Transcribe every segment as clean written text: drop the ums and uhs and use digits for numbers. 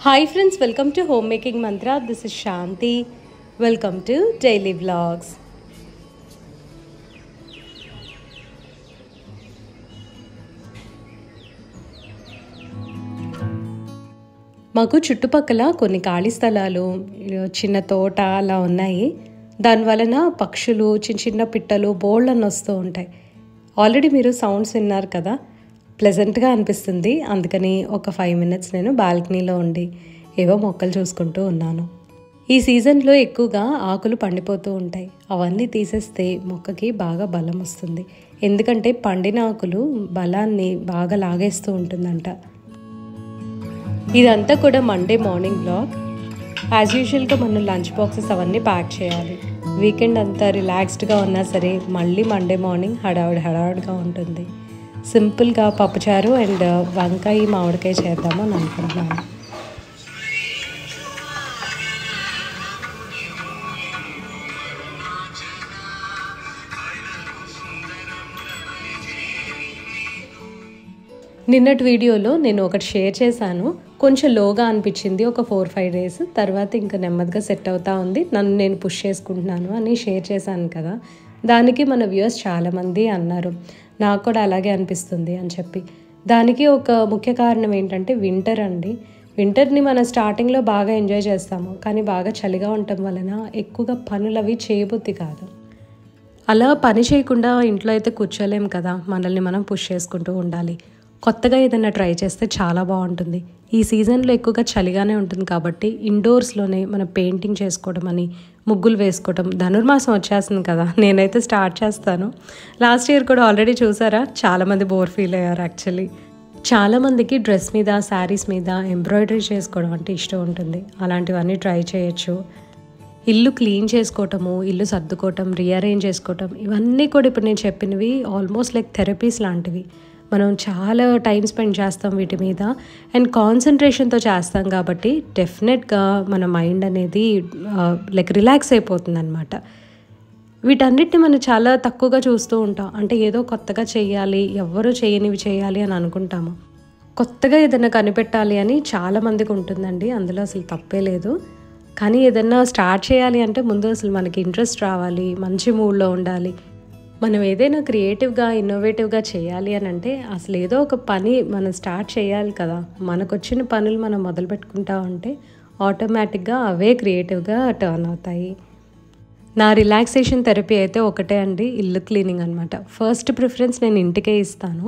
Hi friends, welcome to Homemaking Mantra. This is Shanti. Welcome to Daily Vlogs. మాకు చుట్టుపక్కల కొన్ని ఖాళీ స్థలాలు, చిన్న తోట అలా ఉన్నాయి. దానివలన పక్షులు, చిన్న చిన్న పిట్టలు బోల్డన్ని వస్తూ ఉంటాయి. ఆల్రెడీ మీరు సౌండ్స్ విన్నారు కదా, ప్లెజెంట్గా అనిపిస్తుంది. అందుకని ఒక 5 minutes నేను బాల్కనీలో ఉండి ఏవో మొక్కలు చూసుకుంటూ ఉన్నాను. ఈ సీజన్లో ఎక్కువగా ఆకులు పండిపోతూ ఉంటాయి. అవన్నీ తీసేస్తే మొక్కకి బాగా బలం వస్తుంది. ఎందుకంటే పండిన ఆకులు బలాన్ని బాగా లాగేస్తూ ఉంటుందంట. ఇదంతా కూడా మండే మార్నింగ్ బ్లాగ్. యాజ్ యూజువల్గా మనం లంచ్ బాక్సెస్ అవన్నీ ప్యాక్ చేయాలి. వీకెండ్ అంతా రిలాక్స్డ్గా ఉన్నా సరే మళ్ళీ మండే మార్నింగ్ హడావుడిగా ఉంటుంది. సింపుల్గా పప్పుచారు అండ్ వంకాయ మామిడికాయ చేద్దాము అని అనుకుంటున్నాను. నిన్నటి వీడియోలో నేను ఒకటి షేర్ చేశాను. కొంచెం లోగా అనిపించింది ఒక 4-5 days. తర్వాత ఇంకా నెమ్మదిగా సెట్ అవుతా ఉంది, నన్ను నేను పుష్ చేసుకుంటున్నాను అని షేర్ చేశాను కదా. దానికి మన వ్యూయర్స్ చాలామంది అన్నారు నాకు కూడా అలాగే అనిపిస్తుంది అని చెప్పి. దానికి ఒక ముఖ్య కారణం ఏంటంటే వింటర్ అండి. వింటర్ని మనం స్టార్టింగ్లో బాగా ఎంజాయ్ చేస్తాము, కానీ బాగా చలిగా ఉండటం వలన ఎక్కువగా పనులు అవి చేయబుద్ధి కాదు. అలా పని చేయకుండా ఇంట్లో అయితే కూర్చోలేం కదా, మనల్ని మనం పుష్ చేసుకుంటూ ఉండాలి. కొత్తగా ఏదైనా ట్రై చేస్తే చాలా బాగుంటుంది. ఈ సీజన్లో ఎక్కువగా చలిగానే ఉంటుంది కాబట్టి ఇండోర్స్లోనే మనం పెయింటింగ్ చేసుకోవడం అని, ముగ్గులు వేసుకోవడం. ధనుర్మాసం వచ్చేస్తుంది కదా, నేనైతే స్టార్ట్ చేస్తాను. లాస్ట్ ఇయర్ కూడా ఆల్రెడీ చూసారా, చాలామంది బోర్ ఫీల్ అయ్యారు. యాక్చువల్లీ చాలామందికి డ్రెస్ మీద, శారీస్ మీద ఎంబ్రాయిడరీ చేసుకోవడం అంటే ఇష్టం ఉంటుంది. అలాంటివన్నీ ట్రై చేయొచ్చు. ఇల్లు క్లీన్ చేసుకోవటము, ఇల్లు సర్దుకోవటం, రీఅరేంజ్ చేసుకోవటం, ఇవన్నీ కూడా ఇప్పుడు నేను చెప్పినవి ఆల్మోస్ట్ లైక్ థెరపీస్ లాంటివి. మనం చాలా టైం స్పెండ్ చేస్తాం వీటి మీద అండ్ కాన్సన్ట్రేషన్తో చేస్తాం కాబట్టి డెఫినెట్గా మన మైండ్ అనేది లైక్ రిలాక్స్ అయిపోతుంది అనమాట. వీటన్నిటిని మనం చాలా తక్కువగా చూస్తూ ఉంటాం. అంటే ఏదో కొత్తగా చేయాలి, ఎవ్వరూ చేయనివి చేయాలి అని అనుకుంటాము. కొత్తగా ఏదైనా కనిపెట్టాలి అని చాలామందికి ఉంటుందండి, అందులో అసలు తప్పే లేదు. కానీ ఏదైనా స్టార్ట్ చేయాలి అంటే ముందు అసలు మనకి ఇంట్రెస్ట్ రావాలి, మంచి మూడ్లో ఉండాలి. మనం ఏదైనా క్రియేటివ్గా, ఇన్నోవేటివ్గా చేయాలి అని అంటే అసలు ఏదో ఒక పని మనం స్టార్ట్ చేయాలి కదా. మనకు వచ్చిన పనులు మనం మొదలు పెట్టుకుంటా ఉంటే ఆటోమేటిక్గా అవే క్రియేటివ్గా టర్న్ అవుతాయి. నా రిలాక్సేషన్ థెరపీ అయితే ఒకటే అండి, ఇల్లు క్లీనింగ్ అనమాట. ఫస్ట్ ప్రిఫరెన్స్ నేను ఇంటికే ఇస్తాను.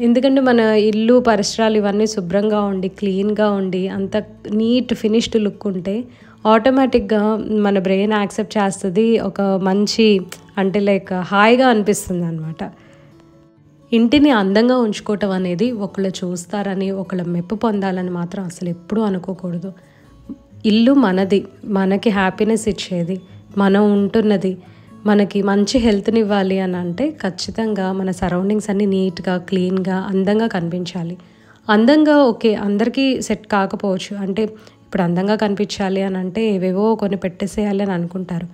ఎందుకంటే మన ఇల్లు పరిసరాలు ఇవన్నీ శుభ్రంగా ఉండి, క్లీన్గా ఉండి, అంత నీట్ ఫినిష్డ్ లుక్ ఉంటే ఆటోమేటిక్గా మన బ్రెయిన్ యాక్సెప్ట్ చేస్తుంది. ఒక మంచి అంటే లైక్ హాయిగా అనిపిస్తుంది అనమాట. ఇంటిని అందంగా ఉంచుకోవటం అనేది ఒకళ్ళు చూస్తారని, ఒకళ్ళ మెప్పు పొందాలని మాత్రం అసలు ఎప్పుడూ అనుకోకూడదు. ఇల్లు మనది, మనకి హ్యాపీనెస్ ఇచ్చేది, మనం ఉంటున్నది, మనకి మంచి హెల్త్ని ఇవ్వాలి అని అంటే ఖచ్చితంగా మన సరౌండింగ్స్ అన్నీ నీట్గా, క్లీన్గా, అందంగా కనిపించాలి. అందంగా ఓకే, అందరికీ సెట్ కాకపోవచ్చు. అంటే ఇప్పుడు అందంగా కనిపించాలి అని అంటే ఏవేవో కొన్ని పెట్టేసేయాలి అని అనుకుంటారు.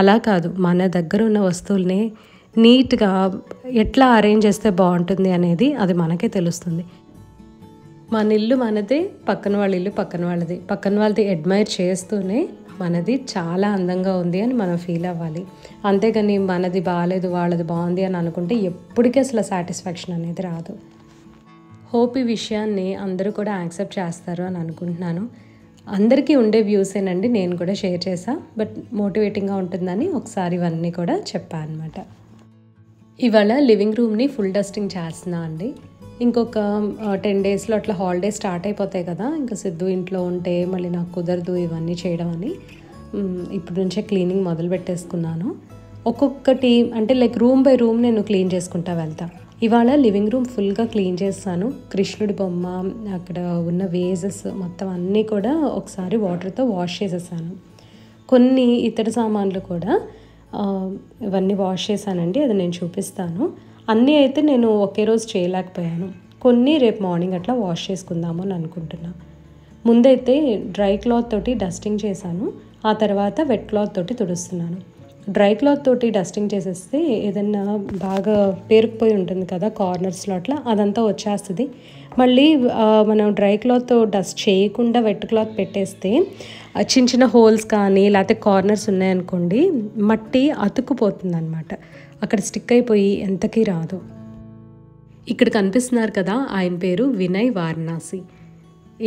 అలా కాదు, మన దగ్గర ఉన్న వస్తువుల్ని నీట్గా ఎట్లా అరేంజ్ చేస్తే బాగుంటుంది అనేది అది మనకే తెలుస్తుంది. మన ఇల్లు మనదే, పక్కన వాళ్ళ ఇల్లు పక్కన వాళ్ళది. పక్కన వాళ్ళది అడ్మైర్ చేస్తూనే మనది చాలా అందంగా ఉంది అని మనం ఫీల్ అవ్వాలి. అంతేగాని మనది బాగాలేదు, వాళ్ళది బాగుంది అని అనుకుంటే ఎప్పటికీ అసలు సాటిస్ఫాక్షన్ అనేది రాదు. హోప్ ఈ విషయాన్ని అందరూ కూడా యాక్సెప్ట్ చేస్తారు అని అనుకుంటున్నాను. అందరికీ ఉండే వ్యూసేనండి, నేను కూడా షేర్ చేశా. బట్ మోటివేటింగ్గా ఉంటుందని ఒకసారి ఇవన్నీ కూడా చెప్పాను అనమాట. ఇవాళ లివింగ్ రూమ్ని ఫుల్ డస్టింగ్ చేస్తున్నా అండి. ఇంకొక 10 daysలో అట్లా హాలిడేస్ స్టార్ట్ అయిపోతాయి కదా. ఇంకా సిద్ధు ఇంట్లో ఉంటే మళ్ళీ నాకు కుదరదు ఇవన్నీ చేయడం అని ఇప్పుడు నుంచే క్లీనింగ్ మొదలు పెట్టేసుకున్నాను. ఒక్కొక్కటి అంటే లైక్ రూమ్ బై రూమ్ నేను క్లీన్ చేసుకుంటా వెళ్తా. ఇవాళ లివింగ్ రూమ్ ఫుల్గా క్లీన్ చేస్తాను. కృష్ణుడి బొమ్మ, అక్కడ ఉన్న వేజెస్ మొత్తం అన్నీ కూడా ఒకసారి వాటర్తో వాష్ చేసేసాను. కొన్ని ఇతర సామాన్లు కూడా ఇవన్నీ వాష్ చేశానండి, అది నేను చూపిస్తాను. అన్నీ అయితే నేను ఒకే రోజు చేయలేకపోయాను. కొన్ని రేపు మార్నింగ్ అట్లా వాష్ చేసుకుందాము అని అనుకుంటున్నా. ముందైతే డ్రై క్లాత్ తోటి డస్టింగ్ చేశాను, ఆ తర్వాత వెట్ క్లాత్ తోటి తుడుస్తున్నాను. డ్రై క్లాత్ తోటి డస్టింగ్ చేసేస్తే ఏదన్నా బాగా పేరుకుపోయి ఉంటుంది కదా కార్నర్స్లో, అట్లా అదంతా వచ్చేస్తుంది. మళ్ళీ మనం డ్రై క్లాత్ డస్ట్ చేయకుండా వెట్ క్లాత్ పెట్టేస్తే చిన్న చిన్న హోల్స్ కానీ లేకపోతే కార్నర్స్ ఉన్నాయనుకోండి, మట్టి అతుక్కుపోతుంది అనమాట. అక్కడ స్టిక్ అయిపోయి ఎంతకీ రాదు. ఇక్కడ కనిపిస్తున్నారు కదా, ఆయన పేరు వినయ్ వారణాసి.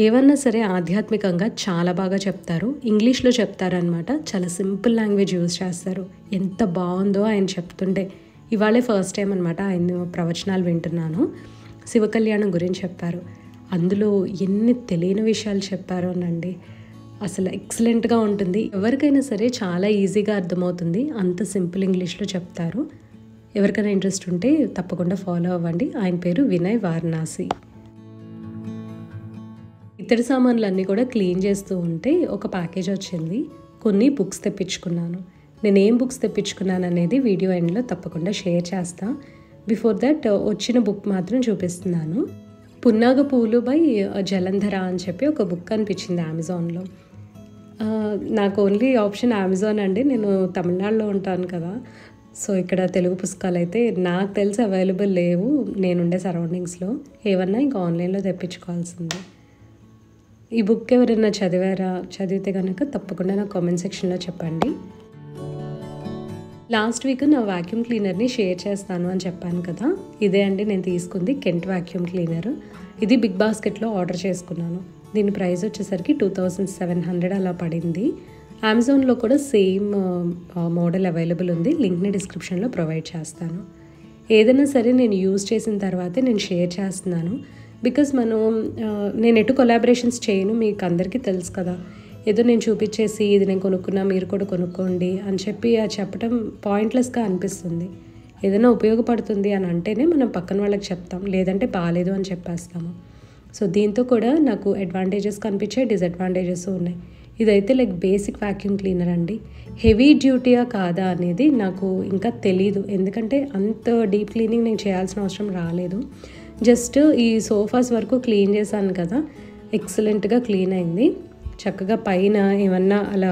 ఏమన్నా సరే ఆధ్యాత్మికంగా చాలా బాగా చెప్తారు. ఇంగ్లీష్లో చెప్తారనమాట. చాలా సింపుల్ లాంగ్వేజ్ యూజ్ చేస్తారు. ఎంత బాగుందో ఆయన చెప్తుంటే. ఇవాళే ఫస్ట్ టైం అనమాట ఆయన ప్రవచనాలు వింటున్నాను. శివ కళ్యాణం గురించి చెప్పారు. అందులో ఎన్ని తెలియని విషయాలు చెప్పారో అనండి. అసలు ఎక్సలెంట్గా ఉంటుంది. ఎవరికైనా సరే చాలా ఈజీగా అర్థమవుతుంది. అంత సింపుల్ ఇంగ్లీష్లో చెప్తారు. ఎవరికైనా ఇంట్రెస్ట్ ఉంటే తప్పకుండా ఫాలో అవ్వండి. ఆయన పేరు వినయ్ వారణాసి. ఇతర సామాన్లు అన్నీ కూడా క్లీన్ చేస్తూ ఉంటే ఒక ప్యాకేజ్ వచ్చింది. కొన్ని బుక్స్ తెప్పించుకున్నాను. నేను ఏం బుక్స్ తెప్పించుకున్నాను అనేది వీడియో ఎండ్లో తప్పకుండా షేర్ చేస్తా. బిఫోర్ దట్ వచ్చిన బుక్ మాత్రం చూపిస్తున్నాను. పున్నాగ పూలు బై జలంధర అని చెప్పి ఒక బుక్ అనిపించింది అమెజాన్లో. నాకు ఓన్లీ ఆప్షన్ అమెజాన్ అండి. నేను తమిళనాడులో ఉంటాను కదా, సో ఇక్కడ తెలుగు పుస్తకాలు అయితే నాకు తెలిసి అవైలబుల్ లేవు నేనుండే సరౌండింగ్స్లో. ఏమన్నా ఇంకా ఆన్లైన్లో తెప్పించుకోవాల్సింది. ఈ బుక్ ఎవరైనా చదివితే కనుక తప్పకుండా నా కామెంట్ సెక్షన్లో చెప్పండి. లాస్ట్ వీక్ నా వాక్యూమ్ క్లీనర్ని షేర్ చేస్తాను అని చెప్పాను కదా, ఇదే అండి నేను తీసుకుంది. Kent vacuum cleaner. ఇది బిగ్ బాస్కెట్లో ఆర్డర్ చేసుకున్నాను. దీని ప్రైస్ వచ్చేసరికి 2700 అలా పడింది. అమెజాన్లో కూడా సేమ్ మోడల్ అవైలబుల్ ఉంది. లింక్ని డిస్క్రిప్షన్లో ప్రొవైడ్ చేస్తాను. ఏదైనా సరే నేను యూజ్ చేసిన తర్వాతే నేను షేర్ చేస్తున్నాను. బికాజ్ నేను ఎటు కొలాబరేషన్స్ చేయను, మీకు అందరికీ తెలుసు కదా. ఏదో నేను చూపించేసి ఇది నేను కొనుక్కున్నా మీరు కూడా కొనుక్కోండి అని చెప్పి చెప్పడం పాయింట్లెస్గా అనిపిస్తుంది. ఏదైనా ఉపయోగపడుతుంది అని అంటేనే మనం పక్కన వాళ్ళకి చెప్తాం, లేదంటే బాగాలేదు అని చెప్పేస్తాము. సో దీంతో కూడా నాకు అడ్వాంటేజెస్ కనిపించాయి, డిసడ్వాంటేజెస్ ఉన్నాయి. ఇదైతే లైక్ బేసిక్ వాక్యూమ్ క్లీనర్ అండి. హెవీ డ్యూటీయా కాదా అనేది నాకు ఇంకా తెలీదు, ఎందుకంటే అంత డీప్ క్లీనింగ్ నేను చేయాల్సిన అవసరం రాలేదు. జస్ట్ ఈ సోఫాస్ వరకు క్లీన్ చేశాను కదా, ఎక్సలెంట్గా క్లీన్ అయింది. చక్కగా పైన ఏమన్నా అలా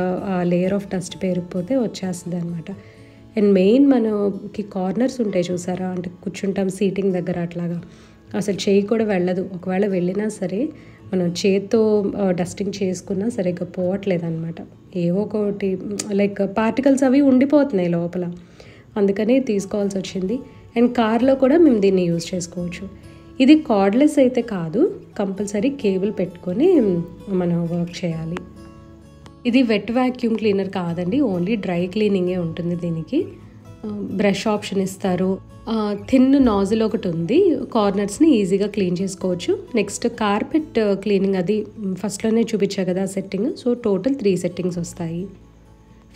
లేయర్ ఆఫ్ డస్ట్ పేరుకుపోతే వచ్చేస్తుంది అనమాట. అండ్ మెయిన్ మనకి కార్నర్స్ ఉంటాయి చూసారా, అంటే కూర్చుంటాం సీటింగ్ దగ్గర, అట్లాగా అసలు చేయి కూడా వెళ్ళదు. ఒకవేళ వెళ్ళినా సరే మనం చేత్తో డస్టింగ్ చేసుకున్నా సరిగ్గా పోవట్లేదు అనమాట. ఏవో ఒకటి లైక్ పార్టికల్స్ అవి ఉండిపోతున్నాయి లోపల, అందుకని తీసుకోవాల్సి వచ్చింది. అండ్ కార్లో కూడా మేము దీన్ని యూజ్ చేసుకోవచ్చు. ఇది కార్డ్లెస్ అయితే కాదు, కంపల్సరీ కేబుల్ పెట్టుకొని మనం వర్క్ చేయాలి. ఇది వెట్ వాక్యూమ్ క్లీనర్ కాదండి, ఓన్లీ డ్రై క్లీనింగే ఉంటుంది. దీనికి బ్రష్ ఆప్షన్ ఇస్తారు. థిన్ నాజిల్ ఒకటి ఉంది, కార్నర్స్ని ఈజీగా క్లీన్ చేసుకోవచ్చు. నెక్స్ట్ కార్పెట్ క్లీనింగ్, అది ఫస్ట్లోనే చూపించా కదా సెట్టింగ్. సో టోటల్ 3 సెట్టింగ్స్ వస్తాయి.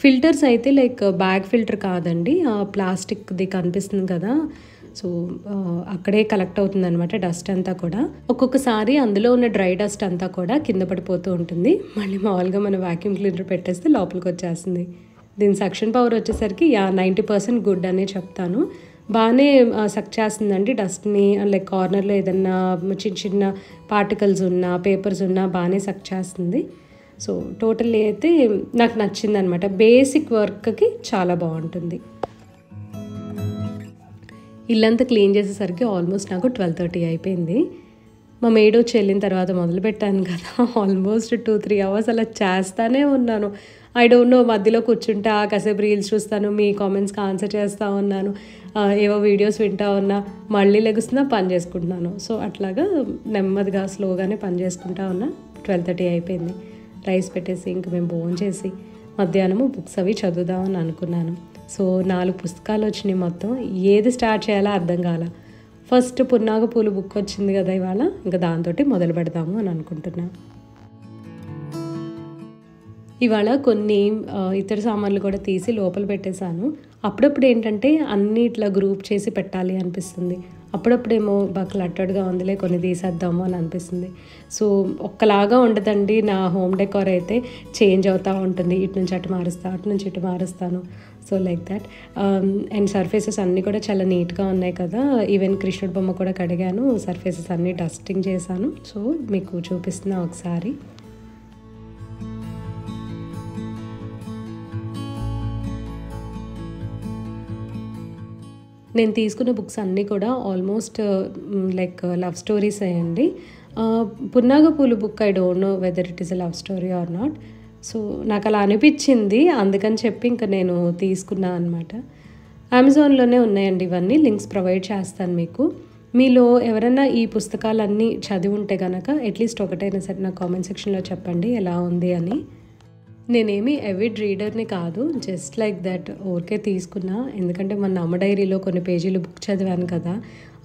ఫిల్టర్స్ అయితే లైక్ బ్యాగ్ ఫిల్టర్ కాదండి, ప్లాస్టిక్ది కనిపిస్తుంది కదా, సో అక్కడే కలెక్ట్ అవుతుంది అనమాట డస్ట్ అంతా కూడా. ఒక్కొక్కసారి అందులో ఉన్న డ్రై డస్ట్ అంతా కూడా కింద పడిపోతూ ఉంటుంది. మళ్ళీ మామూలుగా మనం వాక్యూమ్ క్లీనర్ పెట్టేస్తే లోపలికి వచ్చేస్తుంది. దీని సక్షన్ పవర్ వచ్చేసరికి 90% గుడ్ అనే చెప్తాను. బాగానే సక్ చేస్తుందండి డస్ట్ని. లైక్ కార్నర్లో ఏదన్నా చిన్న చిన్న పార్టికల్స్ ఉన్నా, పేపర్స్ ఉన్నా బాగానే సక్ చేస్తుంది. సో టోటల్లీ అయితే నాకు నచ్చింది అనమాట. బేసిక్ వర్క్కి చాలా బాగుంటుంది. ఇల్లంతా క్లీన్ చేసేసరికి ఆల్మోస్ట్ నాకు 12:30 అయిపోయింది. మా మేడ్ వచ్చి వెళ్ళిన తర్వాత మొదలు పెట్టాను కదా, ఆల్మోస్ట్ 2-3 అవర్స్ అలా చేస్తానే ఉన్నాను. ఐ డోంట్ నో, మధ్యలో కూర్చుంటా కాసేపు రీల్స్ చూస్తాను, మీ కామెంట్స్కి ఆన్సర్ చేస్తూ ఉన్నాను, ఏవో వీడియోస్ వింటూ ఉన్నా, మళ్ళీ లెగుస్తున్నా పని చేసుకుంటున్నాను. సో అట్లాగా నెమ్మదిగా స్లోగానే పని చేసుకుంటా ఉన్నా. 12:30 అయిపోయింది. రైస్ పెట్టేసి ఇంక మేము భోజనం చేసి మధ్యాహ్నము బుక్స్ అవి చదువుదామని అనుకున్నాను. సో 4 పుస్తకాలు వచ్చినాయి మొత్తం. ఏది స్టార్ట్ చేయాలో అర్థం కాల. ఫస్ట్ పున్నాగ పూలు బుక్ వచ్చింది కదా ఇవాళ, ఇంకా దాంతో మొదలు పెడదాము అని అనుకుంటున్నా. ఇవాళ కొన్ని ఇతర సామాన్లు కూడా తీసి లోపల పెట్టేశాను. అప్పుడప్పుడు ఏంటంటే అన్నీ ఇట్లా గ్రూప్ చేసి పెట్టాలి అనిపిస్తుంది. అప్పుడప్పుడేమో బాగా క్లట్టర్డ్గా ఉందిలే కొన్ని తీసేద్దాము అని అనిపిస్తుంది. సో ఒక్కలాగా ఉండదండి నా హోమ్ డెకార్ అయితే, చేంజ్ అవుతూ ఉంటుంది. ఇటు నుంచి అటు మారుస్తా, అటు నుంచి ఇటు మారుస్తాను. So like that. And surfaces అన్నీ కూడా చాలా నీట్గా ఉన్నాయి కదా. ఈవెన్ కృష్ణుడి బొమ్మ కూడా కడిగాను, సర్ఫేసెస్ అన్నీ డస్టింగ్ చేశాను. సో మీకు చూపిస్తున్నా ఒకసారి. నేను తీసుకున్న బుక్స్ అన్నీ కూడా ఆల్మోస్ట్ లైక్ లవ్ స్టోరీస్ అయ్యండి. Punnagapulu book I don't know whether it is a love story or not. So నాకు అలా అనిపించింది, అందుకని చెప్పి ఇంకా నేను తీసుకున్నా అనమాట. అమెజాన్లోనే ఉన్నాయండి ఇవన్నీ, లింక్స్ ప్రొవైడ్ చేస్తాను మీకు. మీలో ఎవరైనా ఈ పుస్తకాలన్నీ చదివి ఉంటే కనుక అట్లీస్ట్ ఒకటైనా సరే నా కామెంట్ సెక్షన్లో చెప్పండి ఎలా ఉంది అని. నేనేమి ఎవిడ్ రీడర్ని కాదు, జస్ట్ లైక్ దట్ ఊరికే తీసుకున్నా. ఎందుకంటే మన అమ్మ డైరీలో కొన్ని పేజీలు బుక్ చదివాను కదా,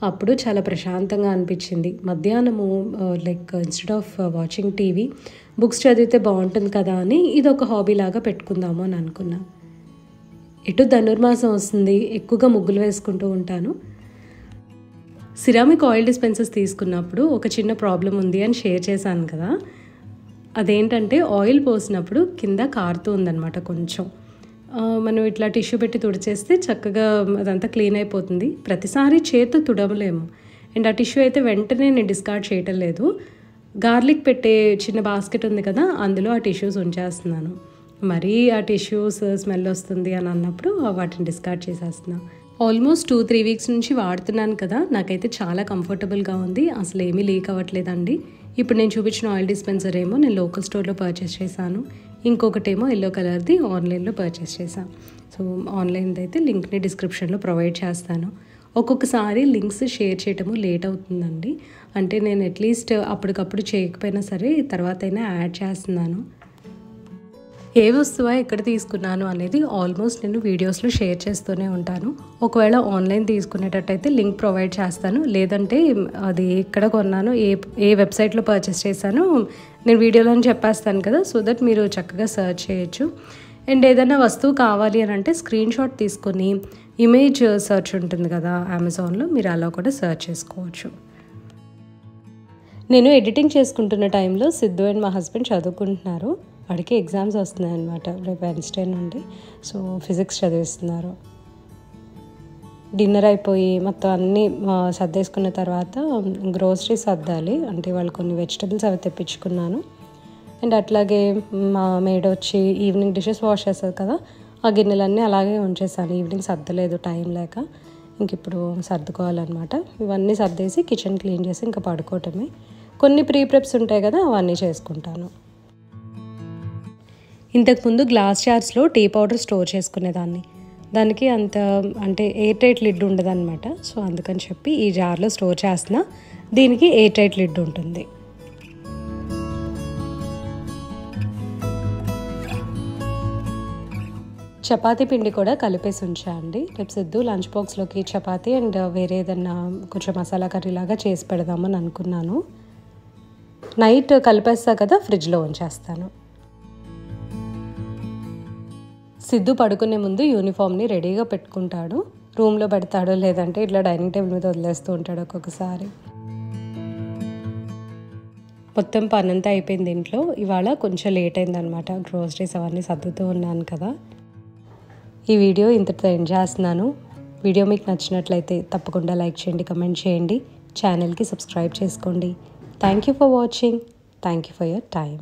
అప్పుడు చాలా ప్రశాంతంగా అనిపించింది. మధ్యాహ్నము like instead of watching TV books చదివితే బాగుంటుంది కదా అని ఇది ఒక హాబీ లాగా పెట్టుకుందాము అని అనుకున్నా. ఎటు ధనుర్మాసం వస్తుంది, ఎక్కువగా ముగ్గులు వేసుకుంటూ ఉంటాను. సిరామిక్ ఆయిల్ డిస్పెన్సర్స్ తీసుకున్నప్పుడు ఒక చిన్న ప్రాబ్లం ఉంది అని షేర్ చేశాను కదా, అదేంటంటే ఆయిల్ పోసినప్పుడు కింద కారుతూ ఉందన్నమాట కొంచెం. మనం ఇట్లా టిష్యూ పెట్టి తుడిచేస్తే చక్కగా అదంతా క్లీన్ అయిపోతుంది. ప్రతిసారి చేతితో తుడవలేము. అండ్ ఆ టిష్యూ అయితే వెంటనే నేను డిస్కార్డ్ చేయటం లేదు. గార్లిక్ పెట్టే చిన్న బాస్కెట్ ఉంది కదా, అందులో ఆ టిష్యూస్ ఉంచేస్తున్నాను. మరీ ఆ టిష్యూస్ స్మెల్ వస్తుంది అని అన్నప్పుడు వాటిని డిస్కార్డ్ చేసేస్తున్నాను. ఆల్మోస్ట్ 2-3 వీక్స్ నుంచి వాడుతున్నాను కదా, నాకైతే చాలా కంఫర్టబుల్గా ఉంది. అసలు ఏమీ లీక్ అవ్వట్లేదండి. ఇప్పుడు నేను చూపించిన ఆయిల్ డిస్పెన్సర్ ఏమో నేను లోకల్ స్టోర్లో పర్చేస్ చేశాను. ఇంకొకటేమో ఎల్లో కలర్ది ఆన్లైన్లో పర్చేస్ చేశాను. సో ఆన్లైన్ది అయితే లింక్ని డిస్క్రిప్షన్లో ప్రొవైడ్ చేస్తాను. ఒక్కొక్కసారి లింక్స్ షేర్ చేయటము లేట్ అవుతుందండి. అంటే నేను అట్లీస్ట్ అప్పటికప్పుడు చేయకపోయినా సరే తర్వాత అయినా యాడ్ చేస్తున్నాను. ఏ వస్తువు ఎక్కడ తీసుకున్నాను అనేది ఆల్మోస్ట్ నేను వీడియోస్లో షేర్ చేస్తూనే ఉంటాను. ఒకవేళ ఆన్లైన్ తీసుకునేటట్టయితే లింక్ ప్రొవైడ్ చేస్తాను, లేదంటే అది ఎక్కడ కొన్నాను, ఏ వెబ్సైట్లో పర్చేస్ చేశానో నేను వీడియోలో చెప్పేస్తాను కదా, సో దట్ మీరు చక్కగా సర్చ్ చేయొచ్చు. అండ్ ఏదైనా వస్తువు కావాలి అని అంటే స్క్రీన్ షాట్ తీసుకొని ఇమేజ్ సర్చ్ ఉంటుంది కదా అమెజాన్లో, మీరు అలా కూడా సర్చ్ చేసుకోవచ్చు. నేను ఎడిటింగ్ చేసుకుంటున్న టైంలో సిద్ధు అండ్ మా హస్బెండ్ చదువుకుంటున్నారు. వాడికి ఎగ్జామ్స్ వస్తున్నాయి అన్నమాట రేపు వెన్స్డే నుండి. సో ఫిజిక్స్ చదివిస్తున్నారు. డిన్నర్ అయిపోయి మొత్తం అన్నీ సర్దేసుకున్న తర్వాత గ్రోసరీస్ సర్దాలి. అంటే వాళ్ళు కొన్ని వెజిటబుల్స్ అవి తెప్పించుకున్నాను. అండ్ అట్లాగే మా మేడ్ వచ్చి ఈవినింగ్ డిషెస్ వాష్ చేస్తుంది కదా, ఆ గిన్నెలన్నీ అలాగే ఉంచేసాను. ఈవినింగ్ సర్దలేదు టైం లేక, ఇంక ఇప్పుడు సర్దుకోవాలన్నమాట. ఇవన్నీ సర్దేసి కిచెన్ క్లీన్ చేసి ఇంకా పడుకోవటమే. కొన్ని ప్రీ ప్రెప్స్ ఉంటాయి కదా, అవన్నీ చేసుకుంటాను. ఇంతకుముందు గ్లాస్ జార్స్లో టీ పౌడర్ స్టోర్ చేసుకునేదాన్ని. దానికి అంత అంటే ఎయిర్ టైట్ లిడ్ ఉండదన్నమాట. సో అందుకని చెప్పి ఈ జార్లో స్టోర్ చేస్తున్నా. దీనికి ఎయిర్ టైట్ లిడ్ ఉంటుంది. చపాతీ పిండి కూడా కలిపేసి ఉంచా అండి. రేపు సిద్ధు లంచ్ బాక్స్లోకి చపాతీ అండ్ వేరే ఏదన్నా కొంచెం మసాలా కర్రీ లాగా చేసి పెడదామని అనుకున్నాను. నైట్ కలిపేస్తా కదా, ఫ్రిడ్జ్లో ఉంచేస్తాను. సిద్ధు పడుకునే ముందు యూనిఫామ్ని రెడీగా పెట్టుకుంటాడు. రూమ్లో పెడతాడు, లేదంటే ఇట్లా డైనింగ్ టేబుల్ మీద వదిలేస్తూ ఉంటాడు ఒక్కొక్కసారి. మొత్తం పనంతా అయిపోయింది ఇంట్లో. ఇవాళ కొంచెం లేట్ అయిందనమాట, గ్రోసరీస్ అవన్నీ సర్దుతూ ఉన్నాను కదా. ఈ వీడియో ఇంతటితో ఎండ్ చేస్తున్నాను. వీడియో మీకు నచ్చినట్లయితే తప్పకుండా లైక్ చేయండి, కమెంట్ చేయండి, ఛానల్కి సబ్స్క్రైబ్ చేసుకోండి. Thank you for watching. Thank you for your time.